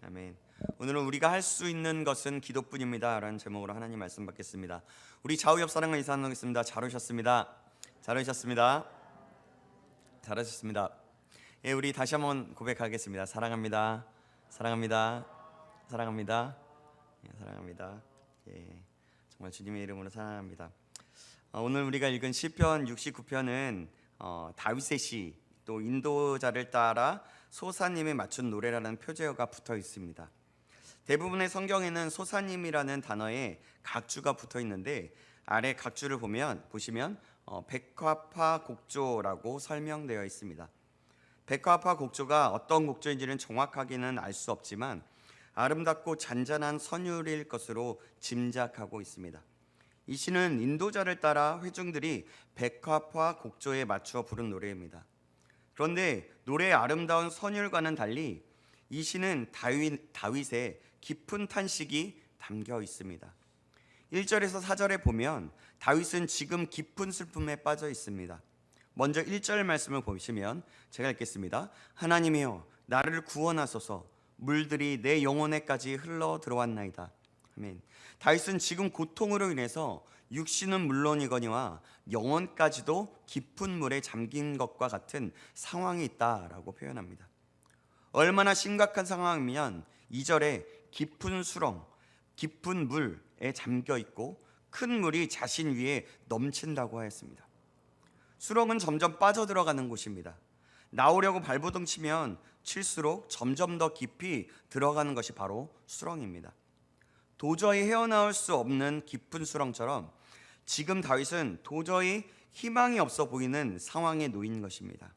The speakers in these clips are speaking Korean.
아멘. 오늘은 우리가 할 수 있는 것은 기도뿐입니다 라는 제목으로 하나님 말씀 받겠습니다. 우리 좌우 옆 사람과 인사 나누겠습니다. 잘 오셨습니다. 잘 오셨습니다. 잘하셨습니다. 예, 우리 다시 한번 고백하겠습니다. 사랑합니다. 사랑합니다. 사랑합니다. 예, 사랑합니다. 예, 정말 주님의 이름으로 사랑합니다. 오늘 우리가 읽은 시편 69편은 다윗의 시, 또 인도자를 따라 소사님이 맞춘 노래라는 표제어가 붙어 있습니다. 대부분의 성경에는 소사님이라는 단어에 각주가 붙어 있는데 아래 각주를 보시면 백화파 곡조라고 설명되어 있습니다. 백화파 곡조가 어떤 곡조인지는 정확하게는 알 수 없지만 아름답고 잔잔한 선율일 것으로 짐작하고 있습니다. 이 시는 인도자를 따라 회중들이 백화파 곡조에 맞추어 부른 노래입니다. 그런데 노래의 아름다운 선율과는 달리 이 시는 다윗의 깊은 탄식이 담겨 있습니다. 1절에서 4절에 보면 다윗은 지금 깊은 슬픔에 빠져 있습니다. 먼저 1절 말씀을 보시면 제가 읽겠습니다. 하나님이여 나를 구원하소서, 물들이 내 영혼에까지 흘러 들어왔나이다. 아멘. 다윗은 지금 고통으로 인해서 육신은 물론이거니와 영혼까지도 깊은 물에 잠긴 것과 같은 상황이 있다라고 표현합니다. 얼마나 심각한 상황이면 2절에 깊은 수렁, 깊은 물에 잠겨 있고 큰 물이 자신 위에 넘친다고 하였습니다. 수렁은 점점 빠져들어가는 곳입니다. 나오려고 발버둥 치면 칠수록 점점 더 깊이 들어가는 것이 바로 수렁입니다. 도저히 헤어나올 수 없는 깊은 수렁처럼 지금 다윗은 도저히 희망이 없어 보이는 상황에 놓인 것입니다.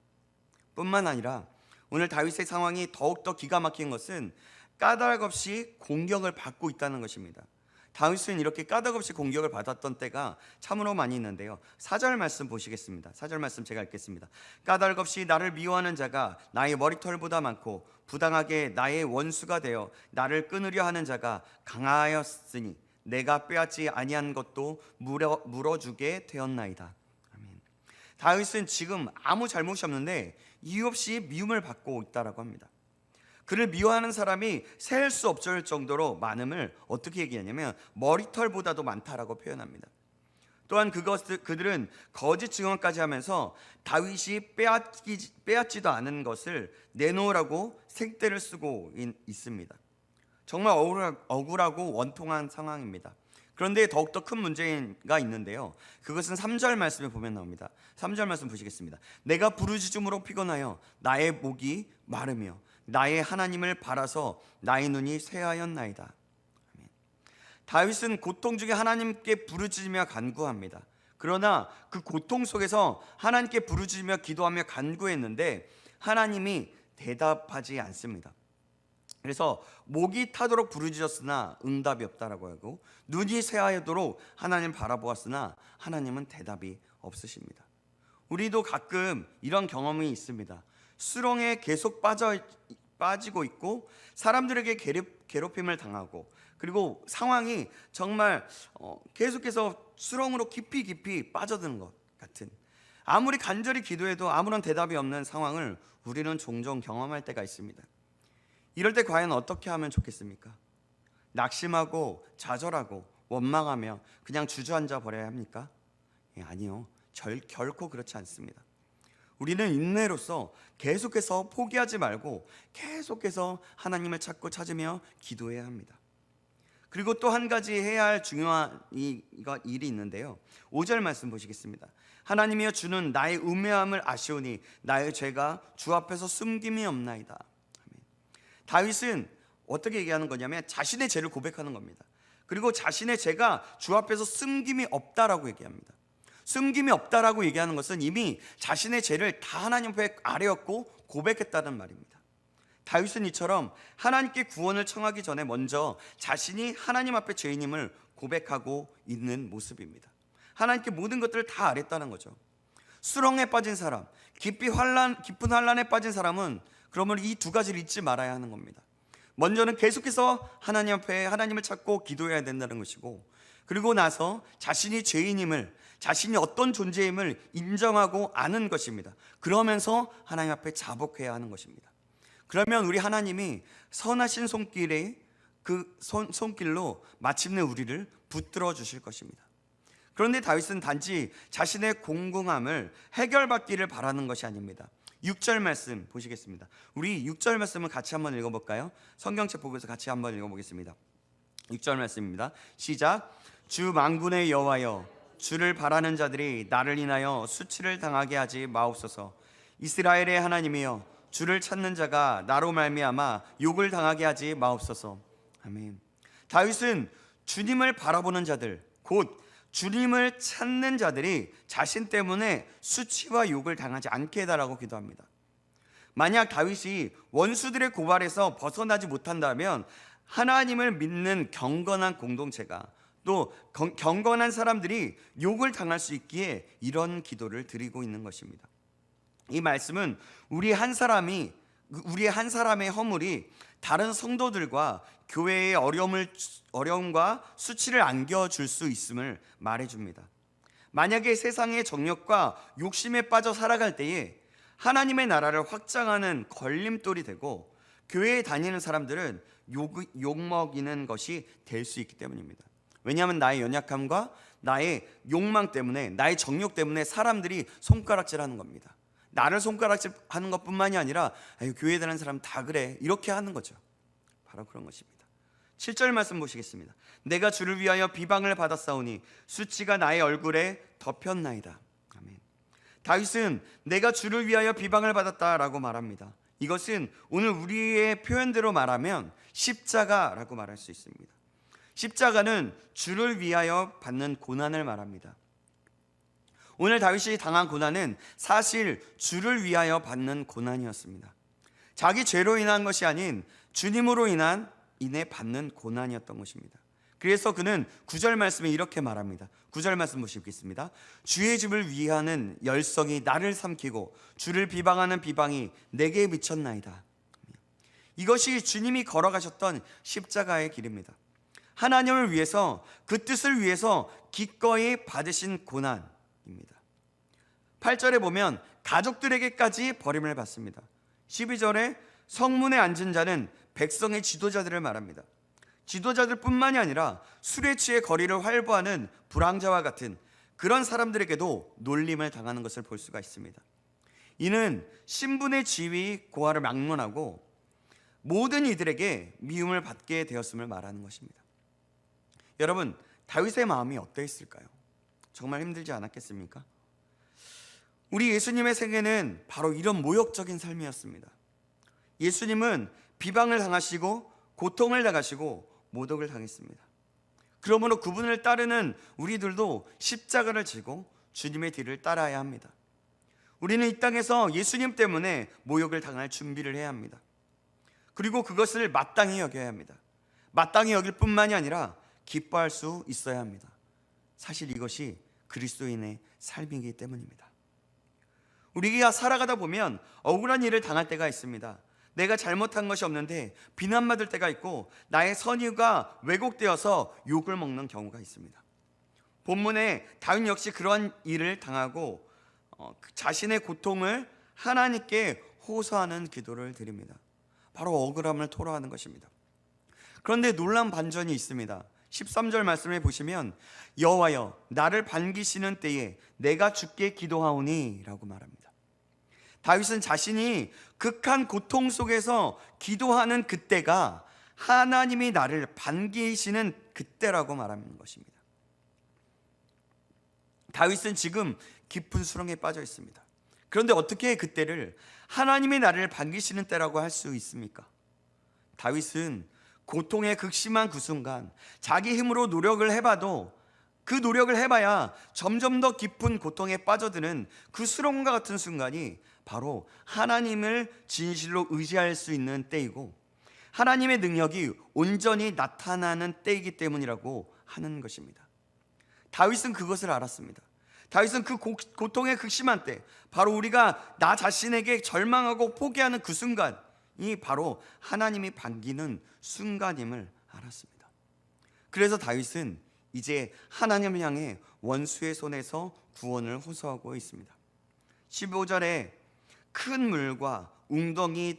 뿐만 아니라 오늘 다윗의 상황이 더욱더 기가 막힌 것은 까닭없이 공격을 받고 있다는 것입니다. 다윗은 이렇게 까닭없이 공격을 받았던 때가 참으로 많이 있는데요. 4절 말씀 보시겠습니다. 4절 말씀 제가 읽겠습니다. 까닭없이 나를 미워하는 자가 나의 머리털보다 많고 부당하게 나의 원수가 되어 나를 끊으려 하는 자가 강하였으니 내가 빼앗지 아니한 것도 물어주게 되었나이다. 아멘. 다윗은 지금 아무 잘못이 없는데 이유 없이 미움을 받고 있다라고 합니다. 그를 미워하는 사람이 셀 수 없을 정도로 많음을 어떻게 얘기하냐면 머리털보다도 많다라고 표현합니다. 또한 그들은 거짓 증언까지 하면서 다윗이 빼앗지도 않은 것을 내놓으라고 색대를 쓰고 있습니다. 정말 억울하고 원통한 상황입니다. 그런데 더욱더 큰 문제가 있는데요. 그것은 3절 말씀에 보면 나옵니다. 3절 말씀 보시겠습니다. 내가 부르짖음으로 피곤하여 나의 목이 마르며 나의 하나님을 바라서 나의 눈이 쇠하였나이다. 아멘. 다윗은 고통 중에 하나님께 부르짖으며 간구합니다. 그러나 그 고통 속에서 하나님께 부르짖으며 기도하며 간구했는데 하나님이 대답하지 않습니다. 그래서 목이 타도록 부르짖었으나 응답이 없다라고 하고 눈이 새하도록 하나님 바라보았으나 하나님은 대답이 없으십니다. 우리도 가끔 이런 경험이 있습니다. 수렁에 계속 빠지고 있고 사람들에게 괴롭힘을 당하고 그리고 상황이 정말 계속해서 수렁으로 깊이 빠져드는 것 같은, 아무리 간절히 기도해도 아무런 대답이 없는 상황을 우리는 종종 경험할 때가 있습니다. 이럴 때 과연 어떻게 하면 좋겠습니까? 낙심하고 좌절하고 원망하며 그냥 주저앉아 버려야 합니까? 아니요, 결코 그렇지 않습니다. 우리는 인내로서 계속해서 포기하지 말고 계속해서 하나님을 찾으며 기도해야 합니다. 그리고 또 한 가지 해야 할 중요한 일이 있는데요. 5절 말씀 보시겠습니다. 하나님이여 주는 나의 우매함을 아시오니 나의 죄가 주 앞에서 숨김이 없나이다. 다윗은 어떻게 얘기하는 거냐면 자신의 죄를 고백하는 겁니다. 그리고 자신의 죄가 주 앞에서 숨김이 없다라고 얘기합니다. 숨김이 없다라고 얘기하는 것은 이미 자신의 죄를 다 하나님 앞에 아뢰었고 고백했다는 말입니다. 다윗은 이처럼 하나님께 구원을 청하기 전에 먼저 자신이 하나님 앞에 죄인임을 고백하고 있는 모습입니다. 하나님께 모든 것들을 다 아뢰었다는 거죠. 수렁에 빠진 사람, 깊은 환란에 빠진 사람은 그러면 이 두 가지를 잊지 말아야 하는 겁니다. 먼저는 계속해서 하나님 앞에 하나님을 찾고 기도해야 된다는 것이고, 그리고 나서 자신이 죄인임을, 자신이 어떤 존재임을 인정하고 아는 것입니다. 그러면서 하나님 앞에 자복해야 하는 것입니다. 그러면 우리 하나님이 선하신 손길에 그 손길로 마침내 우리를 붙들어 주실 것입니다. 그런데 다윗은 단지 자신의 공공함을 해결받기를 바라는 것이 아닙니다. 6절 말씀 보시겠습니다. 우리 6절 말씀을 같이 한번 읽어볼까요? 성경책 보고서 같이 한번 읽어보겠습니다. 6절 말씀입니다. 시작. 주 만군의 여호와여, 주를 바라는 자들이 나를 인하여 수치를 당하게 하지 마옵소서. 이스라엘의 하나님이여, 주를 찾는 자가 나로 말미암아 욕을 당하게 하지 마옵소서. 아멘. 다윗은 주님을 바라보는 자들, 곧 주님을 찾는 자들이 자신 때문에 수치와 욕을 당하지 않게 해달라고 기도합니다. 만약 다윗이 원수들의 고발에서 벗어나지 못한다면 하나님을 믿는 경건한 공동체가, 또 경건한 사람들이 욕을 당할 수 있기에 이런 기도를 드리고 있는 것입니다. 이 말씀은 우리 한 사람의 허물이 다른 성도들과 교회의 어려움과 수치를 안겨줄 수 있음을 말해줍니다. 만약에 세상의 정욕과 욕심에 빠져 살아갈 때에 하나님의 나라를 확장하는 걸림돌이 되고 교회에 다니는 사람들은 욕먹이는 것이 될 수 있기 때문입니다. 왜냐하면 나의 연약함과 나의 욕망 때문에, 나의 정욕 때문에 사람들이 손가락질하는 겁니다. 나를 손가락질하는 것뿐만이 아니라 교회에 다니는 사람 다 그래, 이렇게 하는 거죠. 바로 그런 것입니다. 7절 말씀 보시겠습니다. 내가 주를 위하여 비방을 받았사오니 수치가 나의 얼굴에 덮였나이다. 아멘. 다윗은 내가 주를 위하여 비방을 받았다라고 말합니다. 이것은 오늘 우리의 표현대로 말하면 십자가라고 말할 수 있습니다. 십자가는 주를 위하여 받는 고난을 말합니다. 오늘 다윗이 당한 고난은 사실 주를 위하여 받는 고난이었습니다. 자기 죄로 인한 것이 아닌 주님으로 인해 받는 고난이었던 것입니다. 그래서 그는 9절 말씀에 이렇게 말합니다. 9절 말씀 보시겠습니다. 주의 집을 위하는 열성이 나를 삼키고 주를 비방하는 비방이 내게 미쳤나이다. 이것이 주님이 걸어가셨던 십자가의 길입니다. 하나님을 위해서, 그 뜻을 위해서 기꺼이 받으신 고난입니다. 8절에 보면 가족들에게까지 버림을 받습니다. 12절에 성문에 앉은 자는 백성의 지도자들을 말합니다. 지도자들뿐만이 아니라 술에 취해 거리를 활보하는 불황자와 같은 그런 사람들에게도 놀림을 당하는 것을 볼 수가 있습니다. 이는 신분의 지위 고하를 막론하고 모든 이들에게 미움을 받게 되었음을 말하는 것입니다. 여러분, 다윗의 마음이 어떠했을까요? 정말 힘들지 않았겠습니까? 우리 예수님의 생애는 바로 이런 모욕적인 삶이었습니다. 예수님은 비방을 당하시고 고통을 당하시고 모독을 당했습니다. 그러므로 그분을 따르는 우리들도 십자가를 지고 주님의 뒤를 따라야 합니다. 우리는 이 땅에서 예수님 때문에 모욕을 당할 준비를 해야 합니다. 그리고 그것을 마땅히 여겨야 합니다. 마땅히 여길 뿐만이 아니라 기뻐할 수 있어야 합니다. 사실 이것이 그리스도인의 삶이기 때문입니다. 우리가 살아가다 보면 억울한 일을 당할 때가 있습니다. 내가 잘못한 것이 없는데 비난받을 때가 있고 나의 선의가 왜곡되어서 욕을 먹는 경우가 있습니다. 본문에 다윗 역시 그러한 일을 당하고 자신의 고통을 하나님께 호소하는 기도를 드립니다. 바로 억울함을 토로하는 것입니다. 그런데 놀라운 반전이 있습니다. 13절 말씀을 보시면 여호와여, 나를 반기시는 때에 내가 주께 기도하오니 라고 말합니다. 다윗은 자신이 극한 고통 속에서 기도하는 그때가 하나님이 나를 반기시는 그때라고 말하는 것입니다. 다윗은 지금 깊은 수렁에 빠져 있습니다. 그런데 어떻게 그때를 하나님이 나를 반기시는 때라고 할 수 있습니까? 다윗은 고통의 극심한 그 순간 자기 힘으로 노력을 해봐도 그 노력을 해봐야 점점 더 깊은 고통에 빠져드는 그 수렁과 같은 순간이 바로 하나님을 진실로 의지할 수 있는 때이고 하나님의 능력이 온전히 나타나는 때이기 때문이라고 하는 것입니다. 다윗은 그것을 알았습니다. 다윗은 그 고통의 극심한 때, 바로 우리가 나 자신에게 절망하고 포기하는 그 순간이 바로 하나님이 반기는 순간임을 알았습니다. 그래서 다윗은 이제 하나님을 향해 원수의 손에서 구원을 호소하고 있습니다. 15절에 큰 물과 웅덩이에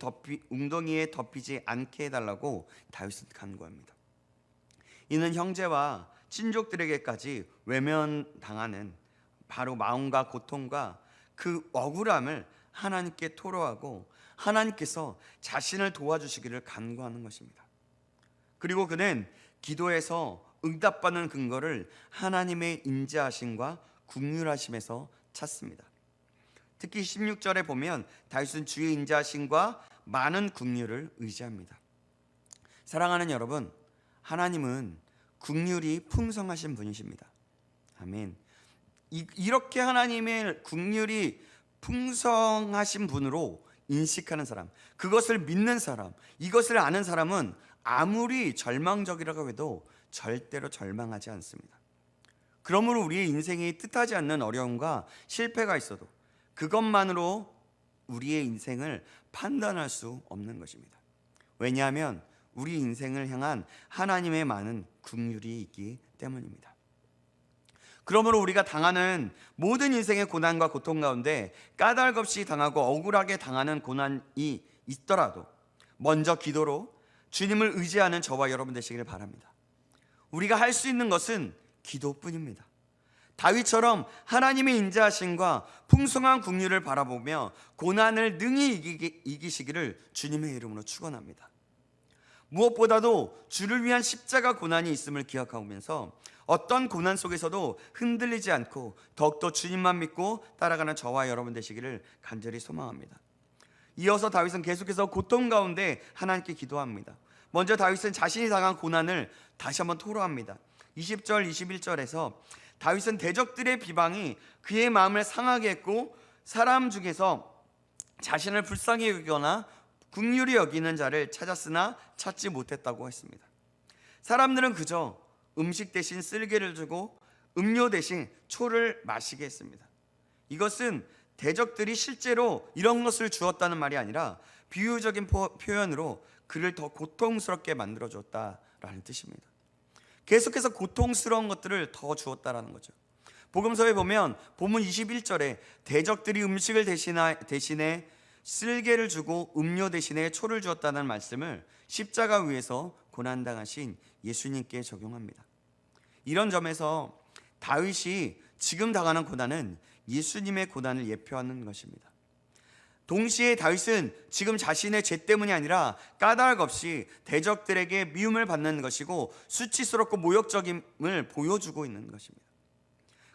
덮이지 않게 해달라고 다윗은 간구합니다. 이는 형제와 친족들에게까지 외면당하는 바로 마음과 고통과 그 억울함을 하나님께 토로하고 하나님께서 자신을 도와주시기를 간구하는 것입니다. 그리고 그는 기도에서 응답받는 근거를 하나님의 인자하심과 긍휼하심에서 찾습니다. 특히 16절에 보면 다윗은 주의 인자하심과 많은 긍휼을 의지합니다. 사랑하는 여러분, 하나님은 긍휼이 풍성하신 분이십니다. 아멘. 이렇게 하나님의 긍휼이 풍성하신 분으로 인식하는 사람, 그것을 믿는 사람, 이것을 아는 사람은 아무리 절망적이라고 해도 절대로 절망하지 않습니다. 그러므로 우리의 인생이 뜻하지 않는 어려움과 실패가 있어도 그것만으로 우리의 인생을 판단할 수 없는 것입니다. 왜냐하면 우리 인생을 향한 하나님의 많은 긍휼이 있기 때문입니다. 그러므로 우리가 당하는 모든 인생의 고난과 고통 가운데 까닭 없이 당하고 억울하게 당하는 고난이 있더라도 먼저 기도로 주님을 의지하는 저와 여러분 되시기를 바랍니다. 우리가 할 수 있는 것은 기도뿐입니다. 다윗처럼 하나님의 인자하심과 풍성한 긍휼을 바라보며 고난을 능히 이기시기를 주님의 이름으로 축원합니다. 무엇보다도 주를 위한 십자가 고난이 있음을 기억하면서 어떤 고난 속에서도 흔들리지 않고 더욱더 주님만 믿고 따라가는 저와 여러분 되시기를 간절히 소망합니다. 이어서 다윗은 계속해서 고통 가운데 하나님께 기도합니다. 먼저 다윗은 자신이 당한 고난을 다시 한번 토로합니다. 20절 21절에서 다윗은 대적들의 비방이 그의 마음을 상하게 했고 사람 중에서 자신을 불쌍히 여기거나 긍휼히 여기는 자를 찾았으나 찾지 못했다고 했습니다. 사람들은 그저 음식 대신 쓸개를 주고 음료 대신 초를 마시게 했습니다. 이것은 대적들이 실제로 이런 것을 주었다는 말이 아니라 비유적인 표현으로 그를 더 고통스럽게 만들어 주었다라는 뜻입니다. 계속해서 고통스러운 것들을 더 주었다라는 거죠. 복음서에 보면 본문 21절에 대적들이 음식을 대신에 쓸개를 주고 음료 대신에 초를 주었다는 말씀을 십자가 위에서 고난당하신 예수님께 적용합니다. 이런 점에서 다윗이 지금 당하는 고난은 예수님의 고난을 예표하는 것입니다. 동시에 다윗은 지금 자신의 죄 때문이 아니라 까닭 없이 대적들에게 미움을 받는 것이고 수치스럽고 모욕적임을 보여주고 있는 것입니다.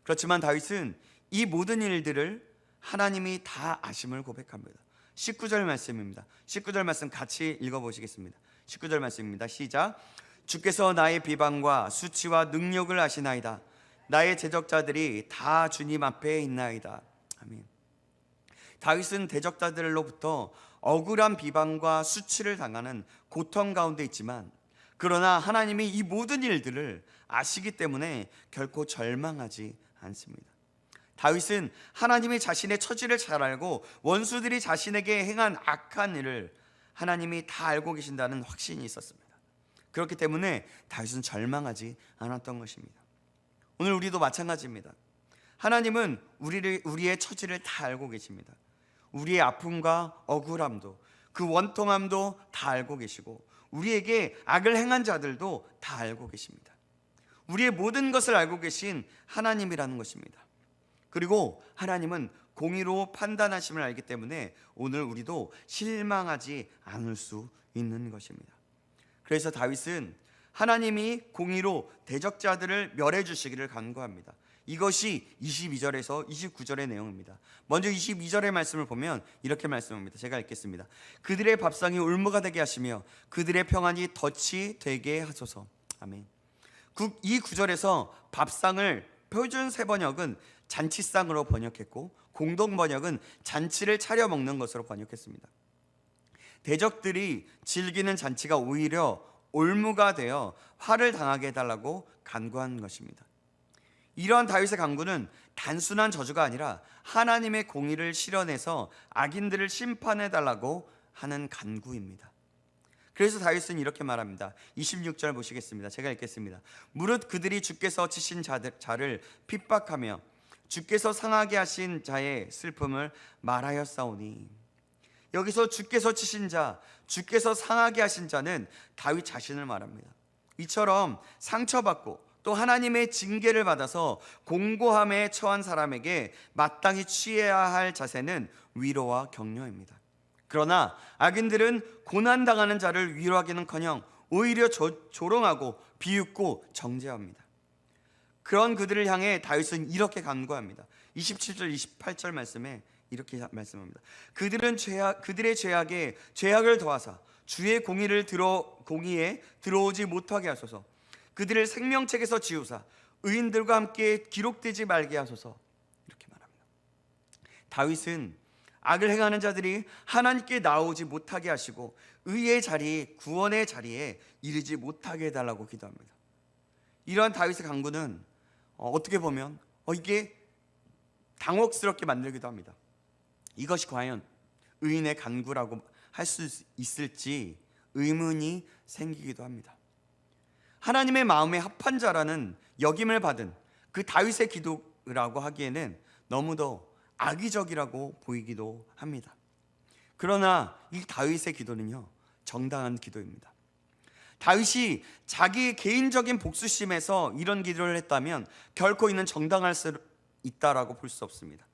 그렇지만 다윗은 이 모든 일들을 하나님이 다 아심을 고백합니다. 19절 말씀입니다. 19절 말씀 같이 읽어보시겠습니다. 19절 말씀입니다. 시작. 주께서 나의 비방과 수치와 능력을 아시나이다. 나의 제적자들이 다 주님 앞에 있나이다. 아멘. 다윗은 대적자들로부터 억울한 비방과 수치를 당하는 고통 가운데 있지만 그러나 하나님이 이 모든 일들을 아시기 때문에 결코 절망하지 않습니다. 다윗은 하나님이 자신의 처지를 잘 알고 원수들이 자신에게 행한 악한 일을 하나님이 다 알고 계신다는 확신이 있었습니다. 그렇기 때문에 다윗은 절망하지 않았던 것입니다. 오늘 우리도 마찬가지입니다. 하나님은 우리의 처지를 다 알고 계십니다. 우리의 아픔과 억울함도 그 원통함도 다 알고 계시고 우리에게 악을 행한 자들도 다 알고 계십니다. 우리의 모든 것을 알고 계신 하나님이라는 것입니다. 그리고 하나님은 공의로 판단하심을 알기 때문에 오늘 우리도 실망하지 않을 수 있는 것입니다. 그래서 다윗은 하나님이 공의로 대적자들을 멸해 주시기를 간구합니다. 이것이 22절에서 29절의 내용입니다. 먼저 22절의 말씀을 보면 이렇게 말씀합니다. 제가 읽겠습니다. 그들의 밥상이 울무가 되게 하시며 그들의 평안이 덫이 되게 하소서. 아멘. 이 구절에서 밥상을 표준 세번역은 잔치상으로 번역했고 공동 번역은 잔치를 차려 먹는 것으로 번역했습니다. 대적들이 즐기는 잔치가 오히려 올무가 되어 화를 당하게 해달라고 간구한 것입니다. 이러한 다윗의 간구는 단순한 저주가 아니라 하나님의 공의를 실현해서 악인들을 심판해달라고 하는 간구입니다. 그래서 다윗은 이렇게 말합니다. 26절 보시겠습니다. 제가 읽겠습니다. 무릇 그들이 주께서 치신 자를 핍박하며 주께서 상하게 하신 자의 슬픔을 말하였사오니. 여기서 주께서 치신 자, 주께서 상하게 하신 자는 다윗 자신을 말합니다. 이처럼 상처받고 또 하나님의 징계를 받아서 공고함에 처한 사람에게 마땅히 취해야 할 자세는 위로와 격려입니다. 그러나 악인들은 고난당하는 자를 위로하기는커녕 오히려 조롱하고 비웃고 정죄합니다. 그런 그들을 향해 다윗은 이렇게 간구합니다. 27절 28절 말씀에 이렇게 말씀합니다. 그들의 죄악에 죄악을 더하사 주의 공의에 들어오지 못하게 하소서. 그들을 생명책에서 지우사 의인들과 함께 기록되지 말게 하소서. 이렇게 말합니다. 다윗은 악을 행하는 자들이 하나님께 나오지 못하게 하시고 의의 자리, 구원의 자리에 이르지 못하게 해달라고 기도합니다. 이러한 다윗의 간구는 어떻게 보면 이게 당혹스럽게 만들기도 합니다. 이것이 과연 의인의 간구라고 할 수 있을지 의문이 생기기도 합니다. 하나님의 마음에 합한 자라는 역임을 받은 그 다윗의 기도라고 하기에는 너무도 악의적이라고 보이기도 합니다. 그러나 이 다윗의 기도는요, 정당한 기도입니다. 다윗이 자기 개인적인 복수심에서 이런 기도를 했다면 결코 이는 정당할 수 있다라고 볼 수 없습니다.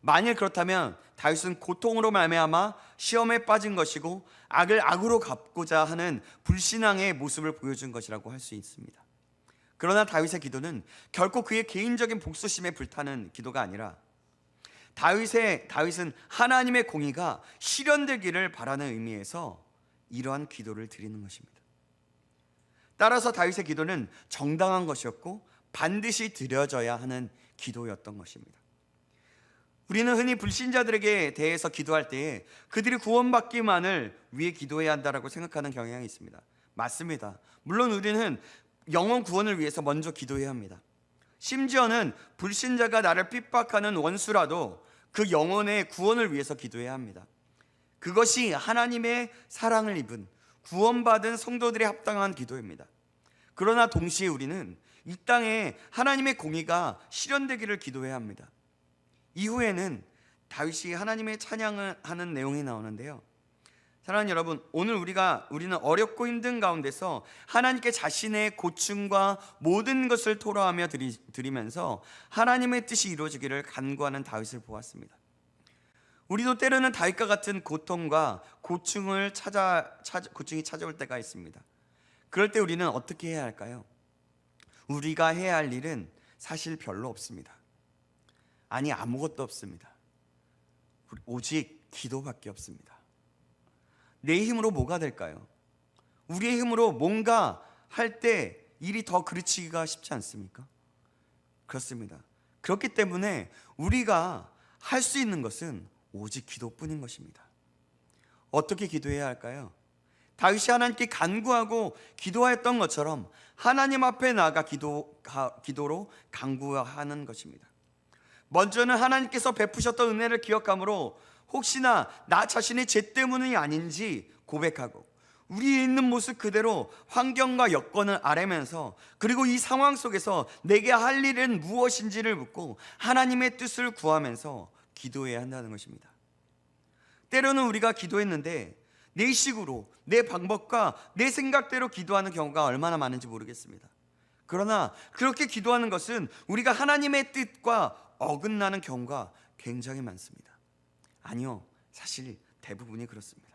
만일 그렇다면 다윗은 고통으로 말미암아 시험에 빠진 것이고 악을 악으로 갚고자 하는 불신앙의 모습을 보여준 것이라고 할 수 있습니다. 그러나 다윗의 기도는 결코 그의 개인적인 복수심에 불타는 기도가 아니라 다윗은 하나님의 공의가 실현되기를 바라는 의미에서 이러한 기도를 드리는 것입니다. 따라서 다윗의 기도는 정당한 것이었고 반드시 드려져야 하는 기도였던 것입니다. 우리는 흔히 불신자들에게 대해서 기도할 때에 그들이 구원받기만을 위해 기도해야 한다고 생각하는 경향이 있습니다. 맞습니다. 물론 우리는 영혼 구원을 위해서 먼저 기도해야 합니다. 심지어는 불신자가 나를 핍박하는 원수라도 그 영혼의 구원을 위해서 기도해야 합니다. 그것이 하나님의 사랑을 입은 구원받은 성도들의 합당한 기도입니다. 그러나 동시에 우리는 이 땅에 하나님의 공의가 실현되기를 기도해야 합니다. 이후에는 다윗이 하나님의 찬양을 하는 내용이 나오는데요. 사랑하는 여러분, 오늘 우리는 어렵고 힘든 가운데서 하나님께 자신의 고충과 모든 것을 토로하며 드리면서 하나님의 뜻이 이루어지기를 간구하는 다윗을 보았습니다. 우리도 때로는 다윗과 같은 고통과 고충이 찾아올 때가 있습니다. 그럴 때 우리는 어떻게 해야 할까요? 우리가 해야 할 일은 사실 별로 없습니다. 아니, 아무것도 없습니다. 오직 기도밖에 없습니다. 내 힘으로 뭐가 될까요? 우리의 힘으로 뭔가 할 때 일이 더 그르치기가 쉽지 않습니까? 그렇습니다. 그렇기 때문에 우리가 할 수 있는 것은 오직 기도뿐인 것입니다. 어떻게 기도해야 할까요? 다윗이 하나님께 간구하고 기도하였던 것처럼 하나님 앞에 나아가 기도로 간구하는 것입니다. 먼저는 하나님께서 베푸셨던 은혜를 기억함으로 혹시나 나 자신의 죄 때문이 아닌지 고백하고 우리에 있는 모습 그대로 환경과 여건을 아뢰면서 그리고 이 상황 속에서 내게 할 일은 무엇인지를 묻고 하나님의 뜻을 구하면서 기도해야 한다는 것입니다. 때로는 우리가 기도했는데 내 식으로 내 방법과 내 생각대로 기도하는 경우가 얼마나 많은지 모르겠습니다. 그러나 그렇게 기도하는 것은 우리가 하나님의 뜻과 어긋나는 경우가 굉장히 많습니다. 아니요, 사실 대부분이 그렇습니다.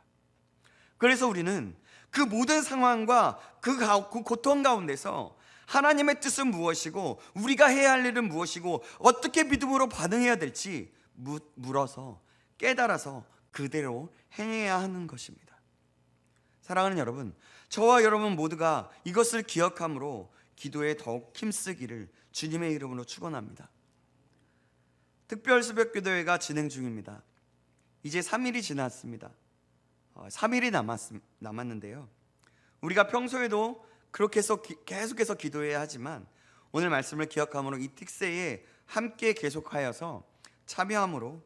그래서 우리는 그 모든 상황과 그 고통 가운데서 하나님의 뜻은 무엇이고 우리가 해야 할 일은 무엇이고 어떻게 믿음으로 반응해야 될지 물어서 깨달아서 그대로 행해야 하는 것입니다. 사랑하는 여러분, 저와 여러분 모두가 이것을 기억함으로 기도에 더욱 힘쓰기를 주님의 이름으로 축원합니다. 특별 새벽 기도회가 진행 중입니다. 이제 3일이 지났습니다. 3일이 남았는데요. 우리가 평소에도 그렇게 해서 계속해서 기도해야 하지만 오늘 말씀을 기억함으로 이 특세에 함께 계속하여서 참여함으로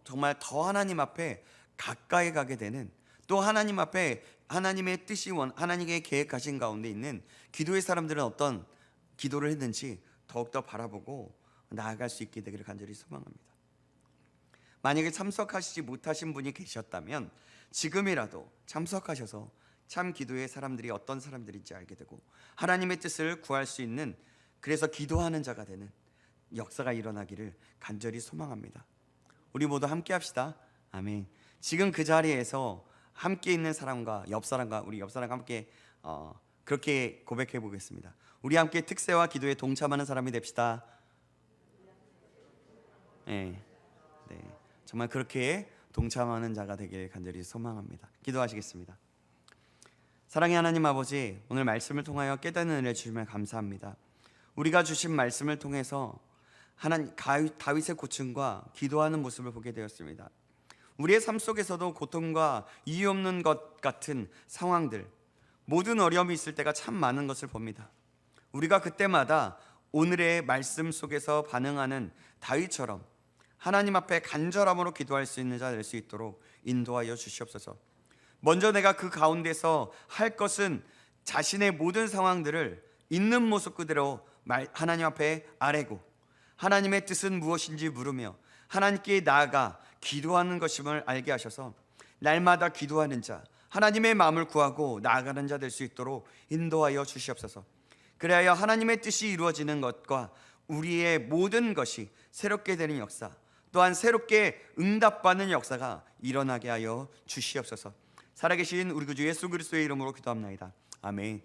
정말 더 하나님 앞에 가까이 가게 되는, 또 하나님 앞에 하나님의 뜻이 하나님의 계획하신 가운데 있는 기도의 사람들은 어떤 기도를 했는지 더욱더 바라보고 나아갈 수 있게 되기를 간절히 소망합니다. 만약에 참석하시지 못하신 분이 계셨다면 지금이라도 참석하셔서 참 기도의 사람들이 어떤 사람들인지 알게 되고 하나님의 뜻을 구할 수 있는, 그래서 기도하는 자가 되는 역사가 일어나기를 간절히 소망합니다. 우리 모두 함께 합시다. 아멘. 지금 그 자리에서 함께 있는 사람과 우리 옆 사람과 함께 그렇게 고백해 보겠습니다. 우리 함께 특세와 기도에 동참하는 사람이 됩시다. 네, 정말 그렇게 동참하는 자가 되길 간절히 소망합니다. 기도하시겠습니다. 사랑의 하나님 아버지, 오늘 말씀을 통하여 깨닫는 은혜 주시면 감사합니다. 우리가 주신 말씀을 통해서 다윗의 고충과 기도하는 모습을 보게 되었습니다. 우리의 삶 속에서도 고통과 이유 없는 것 같은 상황들, 모든 어려움이 있을 때가 참 많은 것을 봅니다. 우리가 그때마다 오늘의 말씀 속에서 반응하는 다윗처럼 하나님 앞에 간절함으로 기도할 수 있는 자 될 수 있도록 인도하여 주시옵소서. 먼저 내가 그 가운데서 할 것은 자신의 모든 상황들을 있는 모습 그대로 하나님 앞에 아뢰고 하나님의 뜻은 무엇인지 물으며 하나님께 나아가 기도하는 것임을 알게 하셔서 날마다 기도하는 자, 하나님의 마음을 구하고 나아가는 자 될 수 있도록 인도하여 주시옵소서. 그래야 하나님의 뜻이 이루어지는 것과 우리의 모든 것이 새롭게 되는 역사, 또한 새롭게 응답받는 역사가 일어나게 하여 주시옵소서. 살아계신 우리 구주 예수 그리스도의 이름으로 기도합나이다. 아멘.